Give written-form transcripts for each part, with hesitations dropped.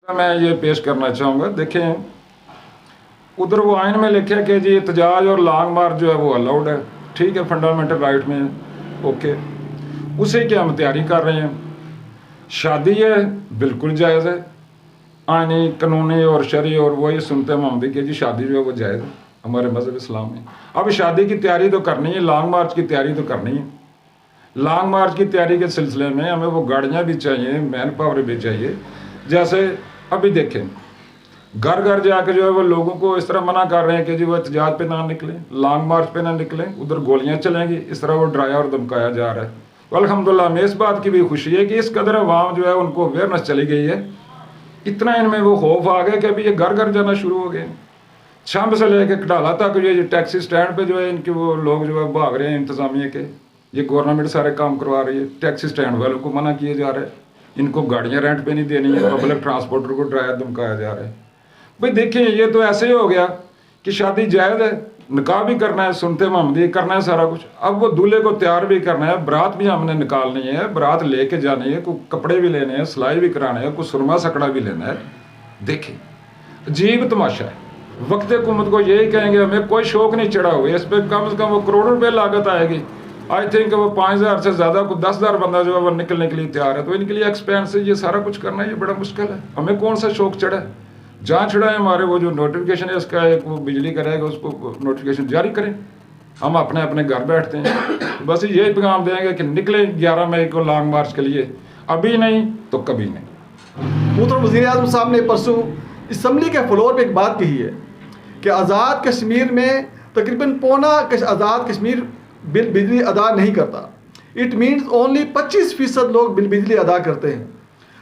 मैं ये पेश करना चाहूँगा, देखें उधर वो आइन में लिखे कि जी एहतजाज और लॉन्ग मार्च जो है वो अलाउड है, ठीक है, फंडामेंटल राइट में, ओके, उसे क्या हम तैयारी कर रहे हैं। शादी है बिल्कुल जायज़ है, आइनी कानूनी और शरी और वही सुनते हैं हम भी कि जी शादी जो है वो जायज़ है हमारे मज़हब इस्लाम में। अब शादी की तैयारी तो करनी है, लॉन्ग मार्च की तैयारी तो करनी है। लॉन्ग मार्च की तैयारी के सिलसिले में हमें वो गाड़ियाँ भी चाहिए, मैन पावर भी चाहिए। जैसे अभी देखें घर घर जाके जो है वो लोगों को इस तरह मना कर रहे हैं कि जी वो एहतजाज पे ना निकलें, लॉन्ग मार्च पे ना निकलें, उधर गोलियां चलेंगी, इस तरह वो डराया और धमकाया जा रहा है। तो अल्हम्दुलिल्लाह हमें इस बात की भी खुशी है कि इस कदर अवाम जो है उनको अवेयरनेस चली गई है, इतना इनमें वो खौफ आ गया कि अभी ये घर घर जाना शुरू हो गए। शाम से लेकर कटाला तक ये टैक्सी स्टैंड पर जो है इनके वो लोग जो है भाग रहे हैं इंतजामिया के, ये गवर्नमेंट सारे काम करवा रही है, टैक्सी स्टैंड वालों को मना किए जा रहे हैं, इनको गाड़ियाँ रेंट पे नहीं देनी है, पब्लिक ट्रांसपोर्टर को डराया धमकाया जा रहा है। भाई देखिए ये तो ऐसे ही हो गया कि शादी जायज़ है, निकाह भी करना है, सुनते मोहम्मदी करना है सारा कुछ। अब वो दूल्हे को तैयार भी करना है, बारात भी हमने निकालनी है, बारात लेके जानी है, कुछ कपड़े भी लेने हैं, सिलाई भी कराने हैं, कुछ सुरमा सकड़ा भी लेना है। देखिए अजीब तमाशा है। वक्त हुकूमत को यही कहेंगे हमें कोई शौक नहीं चढ़ा हुआ, इस पर कम से कम वो करोड़ों रुपये लागत आएगी। आई थिंक वो 5,000 से ज़्यादा को 10,000 बंदा जो है वो निकलने के लिए तैयार है, तो इनके लिए एक्सपेंस से ये सारा कुछ करना ये बड़ा मुश्किल है। हमें कौन सा शौक चढ़ा है? जहाँ चढ़ा है हमारे वो जो नोटिफिकेशन है इसका एक वो बिजली का रहेगा, उसको नोटिफिकेशन जारी करें, हम अपने अपने घर बैठते हैं। बस यही पैगाम देंगे कि निकले 11 मई को लॉन्ग मार्च के लिए, अभी नहीं तो कभी नहीं। मोहतरम वज़ीर-ए-आज़म साहब ने परसों असम्बली के फ्लोर पे एक बात कही है कि आज़ाद कश्मीर में तकरीबन पौना आज़ाद कश्मीर बिल बिजली अदा नहीं करता। इट मीन्स ओनली 25% लोग बिल बिजली अदा करते हैं।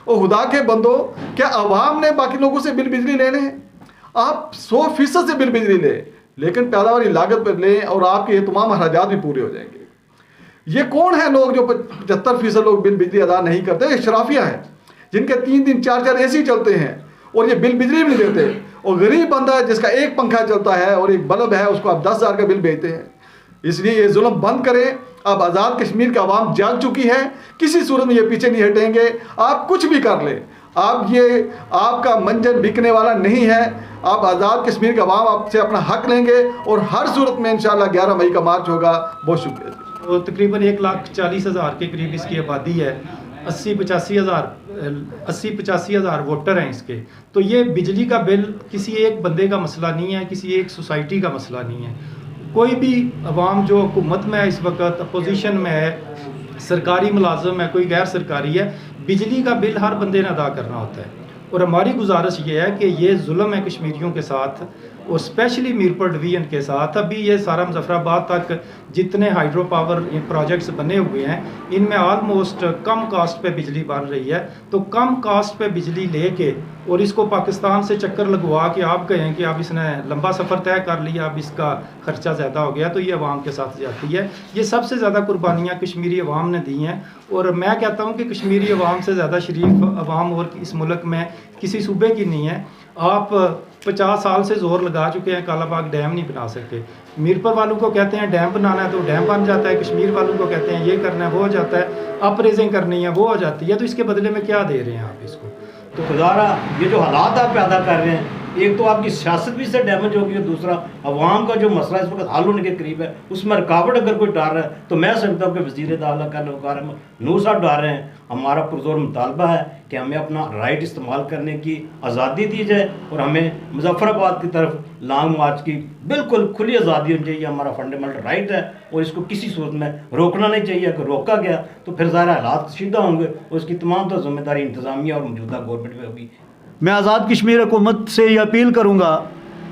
और खुदा के बंदो, क्या आवाम ने बाकी लोगों से बिल बिजली लेने हैं? आप 100% से बिल बिजली लें, लेकिन पैदावारी लागत पर लें और आपके ये तमाम अखराजात भी पूरे हो जाएंगे। ये कौन है लोग जो 75% लोग बिल बिजली अदा नहीं करते? ये शराफिया है जिनके 3 4 एसी चलते हैं और ये बिल बिजली भी नहीं देते। और गरीब बंदा है जिसका एक पंखा चलता है और एक बल्ब है, उसको आप 10,000 का बिल भेजते हैं। इसलिए ये जुल्म बंद करें। अब आज़ाद कश्मीर का आवाम जाग चुकी है, किसी सूरत में ये पीछे नहीं हटेंगे। आप कुछ भी कर लें, आप ये आपका मंजन बिकने वाला नहीं है। आप आज़ाद कश्मीर का आवाम आपसे अपना हक लेंगे और हर सूरत में इंशाल्लाह 11 मई का मार्च होगा। बहुत शुक्रिया। तो तकरीबन 1,40,000 के करीब इसकी आबादी है, 80-85 हज़ार वोटर हैं इसके। तो ये बिजली का बिल किसी एक बंदे का मसला नहीं है, किसी एक सोसाइटी का मसला नहीं है। कोई भी अवाम जो हुकूमत में है इस वक्त, अपोजिशन में है, सरकारी मुलाजम है, कोई गैर सरकारी है, बिजली का बिल हर बंदे ने अदा करना होता है। और हमारी गुजारिश ये है कि ये जुल्म है कश्मीरियों के साथ और स्पेशली मीरपुर डिवीजन के साथ। अभी ये सारा मुजफ्फराबाद तक जितने हाइड्रो पावर प्रोजेक्ट्स बने हुए हैं इनमें आलमोस्ट कम कास्ट पे बिजली बन रही है। तो कम कास्ट पे बिजली लेके और इसको पाकिस्तान से चक्कर लगवा के आप कहें कि अब इसने लंबा सफ़र तय कर लिया, अब इसका खर्चा ज़्यादा हो गया, तो ये अवाम के साथ जाती है। ये सबसे ज़्यादा कुर्बानियाँ कश्मीरी अवाम ने दी हैं और मैं कहता हूँ कि कश्मीरी अवाम से ज़्यादा शरीफ अवाम और इस मुल्क में किसी सूबे की नहीं है। आप 50 साल से जोर लगा चुके हैं, कालाबाग डैम नहीं बना सकते। मीरपुर वालों को कहते हैं डैम बनाना है तो डैम बन जाता है, कश्मीर वालों को कहते हैं ये करना है वो हो जाता है, अपरेजिंग करनी है वो हो जाती है। तो इसके बदले में क्या दे रहे हैं आप इसको? तो गुजारा ये जो हालात आप पैदा कर रहे हैं, एक तो आपकी सियासत भी इससे डैमेज होगी और दूसरा अवाम का जो मसला इस वक्त हल होने के करीब है उसमें रुकावट अगर कोई डाल रहा है तो मैं समझता हूँ कि वज़ीर दाखिला का वकार नूर साहब डाल रहे हैं। हमारा पुरजोर मुतालबा है कि हमें अपना राइट इस्तेमाल करने की आज़ादी दी जाए और हमें मुजफ्फराबाद की तरफ लॉन्ग मार्च की बिल्कुल खुली आज़ादी होनी चाहिए। हमारा फंडामेंटल राइट है और इसको किसी सूरत में रोकना नहीं चाहिए। अगर रोका गया तो फिर ज़ाहिर हालात सीधा होंगे और उसकी तमाम तो जिम्मेदारी इंतज़ामिया और मौजूदा गवर्नमेंट में होगी। मैं आज़ाद कश्मीर हुकूमत से ये अपील करूँगा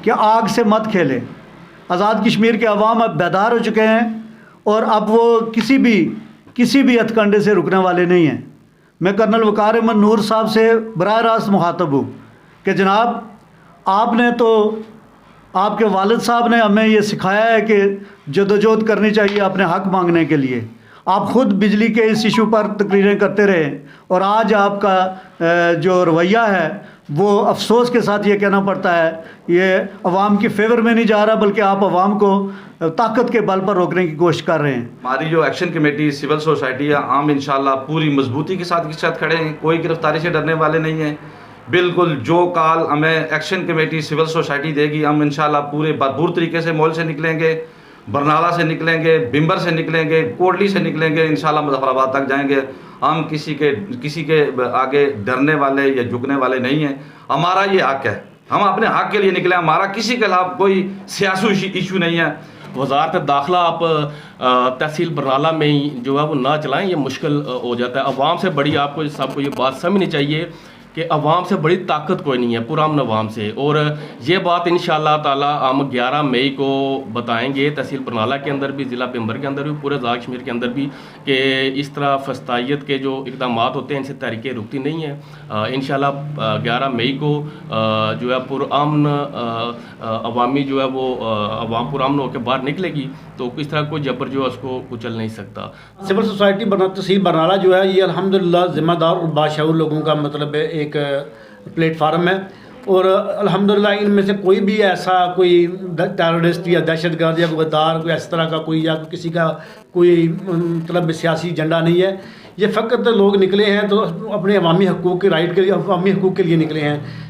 कि आग से मत खेलें। आज़ाद कश्मीर के अवाम अब बेदार हो चुके हैं और अब वो किसी भी हथकंडे से रुकने वाले नहीं हैं। मैं कर्नल वकार अहमद नूर साहब से बराह रास्त मुखातब हूँ कि जनाब आपने तो आपके वालिद साहब ने हमें ये सिखाया है कि जदोजहद करनी चाहिए अपने हक़ मांगने के लिए। आप ख़ुद बिजली के इस इशू पर तकरीरें करते रहे और आज आपका जो रवैया है वो अफसोस के साथ ये कहना पड़ता है ये अवाम की फेवर में नहीं जा रहा, बल्कि आप अवाम को ताकत के बल पर रोकने की कोशिश कर रहे हैं। हमारी जो एक्शन कमेटी, सिविल सोसाइटी या आम इंशाल्लाह पूरी मजबूती के साथ खड़े हैं, कोई गिरफ्तारी से डरने वाले नहीं हैं। बिल्कुल जो कॉल हमें एक्शन कमेटी सिविल सोसाइटी देगी, हम इंशाल्लाह पूरे भरपूर तरीके से मॉल से निकलेंगे, बरनाला से निकलेंगे, बिम्बर से निकलेंगे, कोटली से निकलेंगे, इंशाल्लाह मुजफ्फराबाद तक जाएंगे। हम किसी के आगे डरने वाले या झुकने वाले नहीं हैं। हमारा ये हक है, हम अपने हक के लिए निकले, हमारा किसी के खिलाफ कोई सियासी इशू नहीं है। वजारत दाखिला आप तहसील बरनाला में ही जो है वो ना चलाएं, ये मुश्किल हो जाता है। अवाम से बड़ी आपको सबको ये बात समझनी चाहिए कि अवाम से बड़ी ताकत कोई नहीं है, पुरअमन अवाम से। और ये बात इंशाअल्लाह ताला हम 11 मई को बताएंगे तहसील बरनाला के अंदर भी, ज़िला पिंबर के अंदर भी, पूरे ज़ाक कश्मीर के अंदर भी, कि इस तरह फस्तायत के जो इक़दाम होते हैं इनसे तहरीकें रुकती नहीं हैं। इंशाअल्लाह 11 मई को जो है पुरअमन अवामी जो है वो अवाम पुरअमन होकर बाहर निकलेगी, तो इस तरह कोई जबर जो है उसको कुचल नहीं सकता। सिविल सोसाइटी तहसील बरनाला जो है ये अल्हम्दुलिल्लाह ज़िम्मेदार और बाशऊर लोगों का मतलब एक प्लेटफार्म है, और अल्हम्दुलिल्लाह इनमें से कोई भी ऐसा कोई टेररिस्ट या दहशतगर्द या गद्दार कोई इस तरह का कोई या किसी का कोई मतलब सियासी एजेंडा नहीं है। ये फ़कत लोग निकले हैं तो अपने अवामी हकूक़ के राइट के लिए, अवामी हकूक़ के लिए निकले हैं।